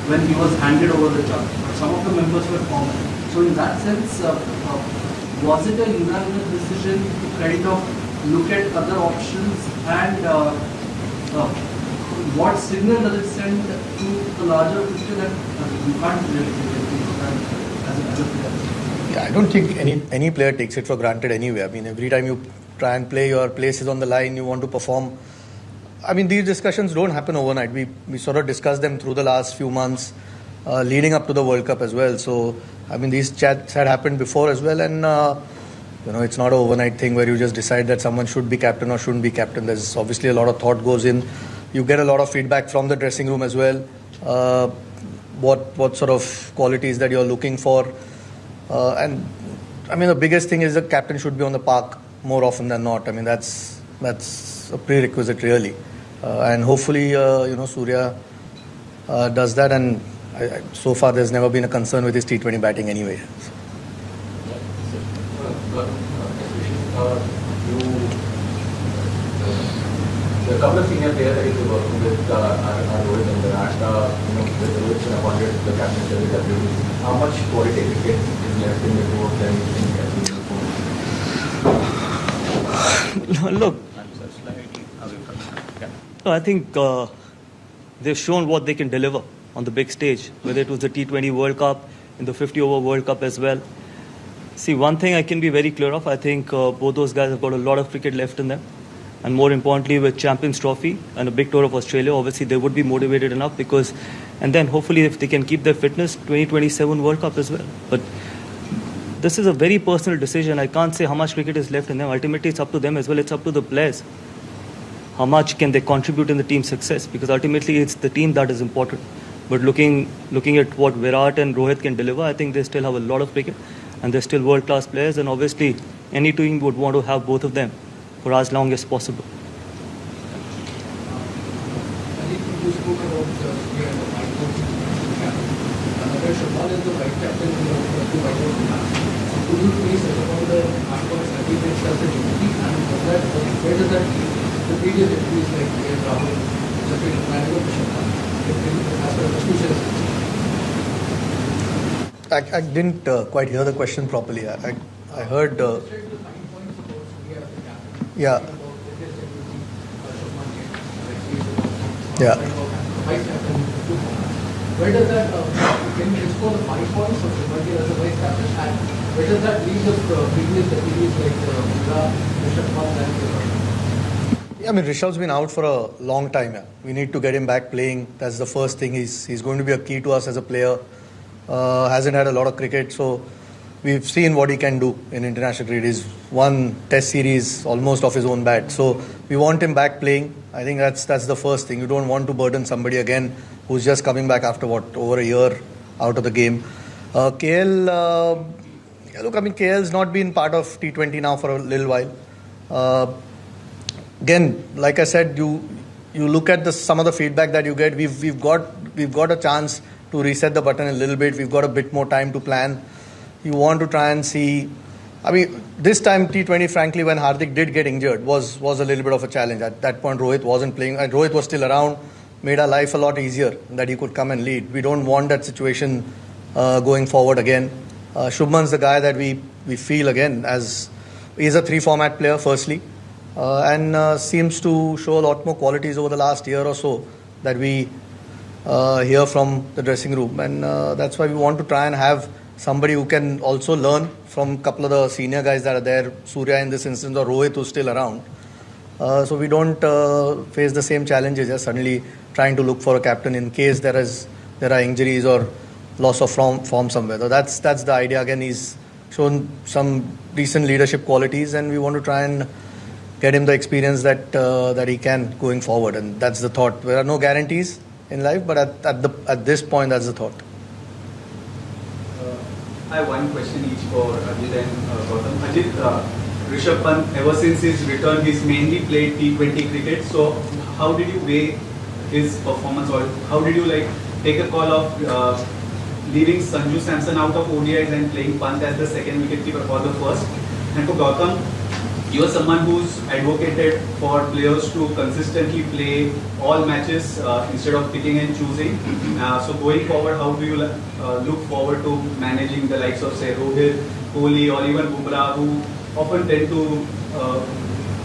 when he was handed over the charge. But some of the members were former. So in that sense, was it a unanimous decision to kind of look at other options, and what signal does it send to the larger picture that you can't really take it as a player? Yeah, I don't think any player takes it for granted anyway. I mean, every time you try and play, your place is on the line, you want to perform. I mean, these discussions don't happen overnight. We sort of discussed them through the last few months, leading up to the World Cup as well. So, I mean, these chats had happened before as well, and it's not an overnight thing where you just decide that someone should be captain or shouldn't be captain. There's obviously a lot of thought goes in. You get a lot of feedback from the dressing room as well. What sort of qualities that you're looking for, and I mean, the biggest thing is the captain should be on the park more often than not. I mean, that's a prerequisite really, and hopefully Surya does that. And so far, there's never been a concern with his T20 batting anyway. The couple of senior players that you're working with are Rohit and Virat. With Rohit been appointed the captain of the WBC, how much quality cricket is left in the two of them? Look, I think they've shown what they can deliver on the big stage, whether it was the T20 World Cup, in the 50-over World Cup as well. See, one thing I can be very clear of, I think both those guys have got a lot of cricket left in them. And more importantly, with Champions Trophy and a big tour of Australia, obviously they would be motivated enough and then hopefully if they can keep their fitness, 2027 World Cup as well. But this is a very personal decision. I can't say how much cricket is left in them. Ultimately, it's up to them as well. It's up to the players. How much can they contribute in the team's success? Because ultimately, it's the team that is important. But looking at what Virat and Rohit can deliver, I think they still have a lot of cricket. And they're still world-class players. And obviously, any team would want to have both of them for as long as possible. I think you spoke about the right Shahbaz is the right captain in the could you please talk about the hardcore certificates as a duty, and where does that leave the previous deputies like Rahul, Jaffrey, and Shahbaz as per the constitution? I didn't quite hear the question properly. I heard. Yeah. Yeah. Where does that, can you explore the 5 points of Shubhankar as a vice captain, and where does that leave the previous deputies like Rishabh Pant and Yeah, I mean, Rishabh's been out for a long time. Yeah. We need to get him back playing. That's the first thing. He's going to be a key to us as a player. Hasn't had a lot of cricket, so we've seen what he can do in international cricket. He's won Test series almost off his own bat. So we want him back playing. I think that's the first thing. You don't want to burden somebody again who's just coming back after over a year out of the game. KL, look, I mean, KL's not been part of T20 now for a little while. Again, like I said, you look at some of the feedback that you get. We've got a chance to reset the button a little bit. We've got a bit more time to plan. You want to try and see. I mean, this time T20, frankly, when Hardik did get injured, was a little bit of a challenge. At that point, Rohit wasn't playing. And Rohit was still around, made our life a lot easier that he could come and lead. We don't want that situation going forward again. Shubman's the guy that we feel again as he's a 3-format player, firstly, and seems to show a lot more qualities over the last year or so that we hear from the dressing room. And that's why we want to try and have somebody who can also learn from a couple of the senior guys that are there, Surya in this instance, or Rohit who's still around. So we don't face the same challenges as suddenly trying to look for a captain in case there are injuries or loss of form somewhere. So that's the idea. Again, he's shown some decent leadership qualities, and we want to try and get him the experience that he can going forward. And that's the thought. There are no guarantees in life, but at this point, that's the thought. I have one question each for Ajit and Gautam. Ajit, Rishabh Pant, ever since his return, he's mainly played T20 cricket. So how did you weigh his performance, or how did you take a call of leaving Sanju Samson out of ODIs and playing Pant as the second wicketkeeper for the first? And for Gautam, You are someone who's advocated for players to consistently play all matches instead of picking and choosing. So going forward, how do you look forward to managing the likes of say Rohit, Kohli, or even Bumrah, who often tend to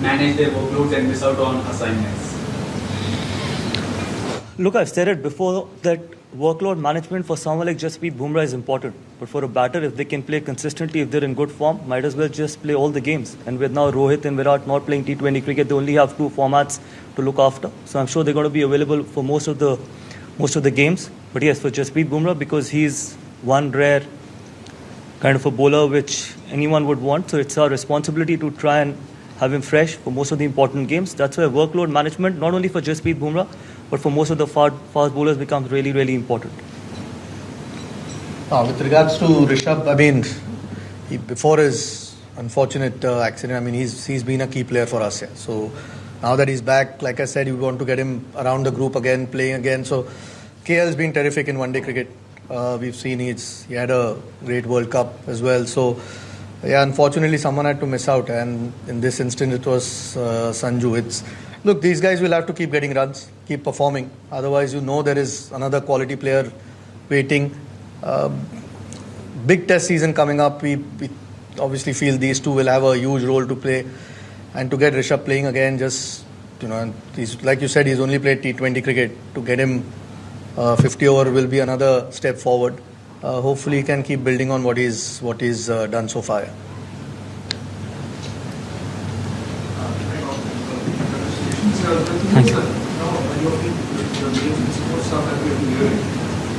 manage their workloads and miss out on assignments? Look, I've said it before that workload management for someone like Jasprit Bumrah is important. But for a batter, if they can play consistently, if they're in good form, might as well just play all the games. And with now Rohit and Virat not playing T20 cricket, they only have 2 formats to look after. So I'm sure they're going to be available for most of the games. But yes, for Jasprit Bumrah, because he's one rare kind of a bowler which anyone would want, so it's our responsibility to try and have him fresh for most of the important games. That's why workload management, not only for Jasprit Bumrah, but for most of the fast bowlers, becomes really, really important. With regards to Rishabh, I mean, before his unfortunate accident, I mean, he's been a key player for us. Yeah. So now that he's back, like I said, you want to get him around the group again, playing again. So KL's been terrific in one-day cricket. We've seen he had a great World Cup as well. So yeah, unfortunately, someone had to miss out, and in this instance, it was Sanju. Look, these guys will have to keep getting runs, keep performing. Otherwise, there is another quality player waiting. Big test season coming up. We obviously feel these two will have a huge role to play. And to get Rishabh playing again, just, he's, like you said, he's only played T20 cricket. To get him 50 over will be another step forward. Hopefully, he can keep building on what he's done so far. Thank you.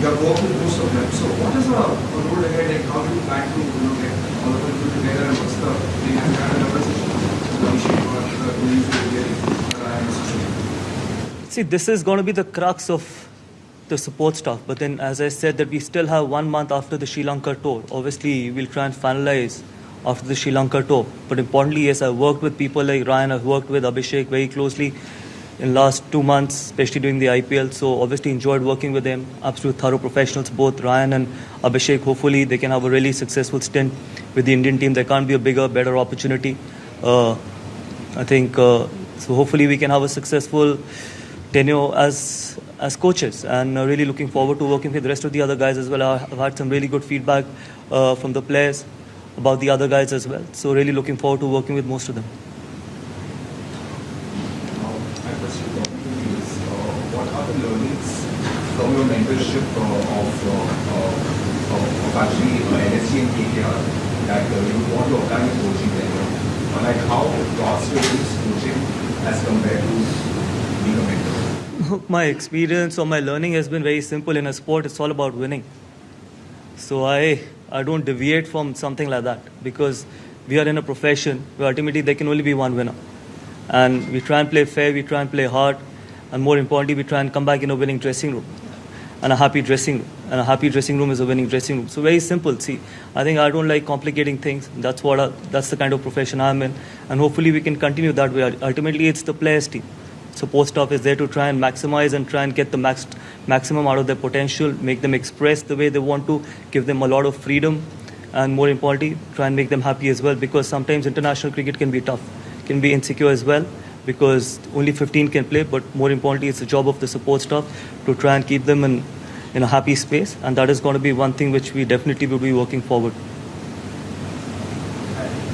You have worked with most of them. So what is the road ahead? Like how do you plan to get all of them together, and what's the See, this is going to be the crux of the support staff. But then, as I said, that we still have 1 month after the Sri Lanka tour. Obviously, we'll try and finalize after the Sri Lanka tour. But importantly, yes, I've worked with people like Ryan. I've worked with Abhishek very closely in last 2 months, especially during the IPL. So obviously enjoyed working with them. Absolute thorough professionals, both Ryan and Abhishek. Hopefully they can have a really successful stint with the Indian team. There can't be a bigger, better opportunity. I think so. Hopefully we can have a successful tenure as coaches, and really looking forward to working with the rest of the other guys as well. I've had some really good feedback from the players about the other guys as well. So really looking forward to working with most of them. What are the learnings from your mentorship of actually NSG and KKR that you would want to apply in coaching there? Like how transfer is coaching as compared to being a mentor? My experience or my learning has been very simple. In a sport, it's all about winning. So I don't deviate from something like that, because we are in a profession where ultimately there can only be one winner. And we try and play fair, we try and play hard, and more importantly, we try and come back in a winning dressing room and a happy dressing room. And a happy dressing room is a winning dressing room. So very simple. See, I think I don't like complicating things. That's the kind of profession I'm in. And hopefully we can continue that way. Ultimately, it's the players' team. Support staff is there to try and maximize and try and get the maximum out of their potential, make them express the way they want to, give them a lot of freedom, and more importantly, try and make them happy as well, because sometimes international cricket can be tough, can be insecure as well, because only 15 can play, but more importantly, it's the job of the support staff to try and keep them in a happy space, and that is going to be one thing which we definitely will be working forward.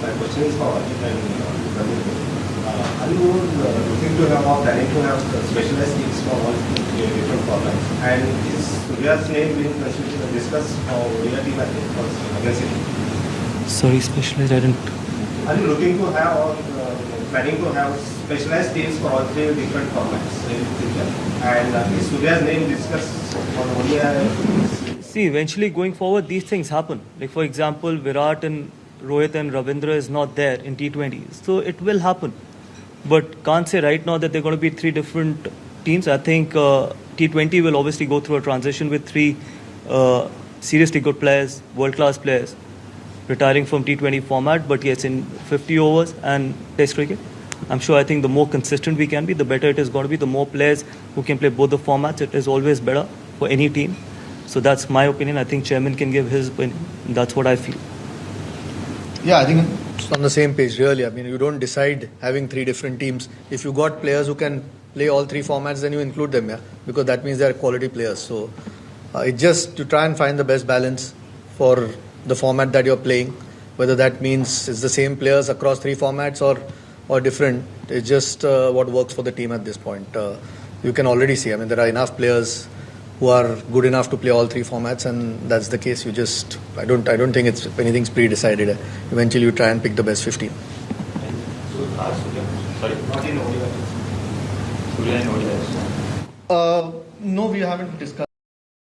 My question is for Hardik and are you looking to have or planning to have specialized teams for all different formats? And is Surya's name being discussed for India team against India? Sorry, specialized, I didn't. Are you looking to have or planning to have specialized teams for all 3 different formats in the future? And is Surya's name discussed for India? See, eventually going forward, these things happen. Like for example, Virat and Rohit and Ravindra is not there in T20. So it will happen. But can't say right now that they're going to be 3 different teams. I think T20 will obviously go through a transition with 3 seriously good players, world-class players, retiring from T20 format. But yes, in 50 overs and Test cricket, I'm sure I think the more consistent we can be, the better it is going to be. The more players who can play both the formats, it is always better for any team. So that's my opinion. I think Chairman can give his opinion. That's what I feel. Yeah, I think on the same page, really. I mean, you don't decide having 3 different teams. If you got players who can play all 3 formats, then you include them, yeah, because that means they are quality players. So it's just to try and find the best balance for the format that you're playing. Whether that means it's the same players across 3 formats or different, it's just what works for the team at this point. You can already see, I mean, there are enough players who are good enough to play all 3 formats, and that's the case. You just, I don't think it's anything's pre-decided. Eventually, you try and pick the best 15. Sorry, not in ODI. Surya in ODI. No, we haven't discussed.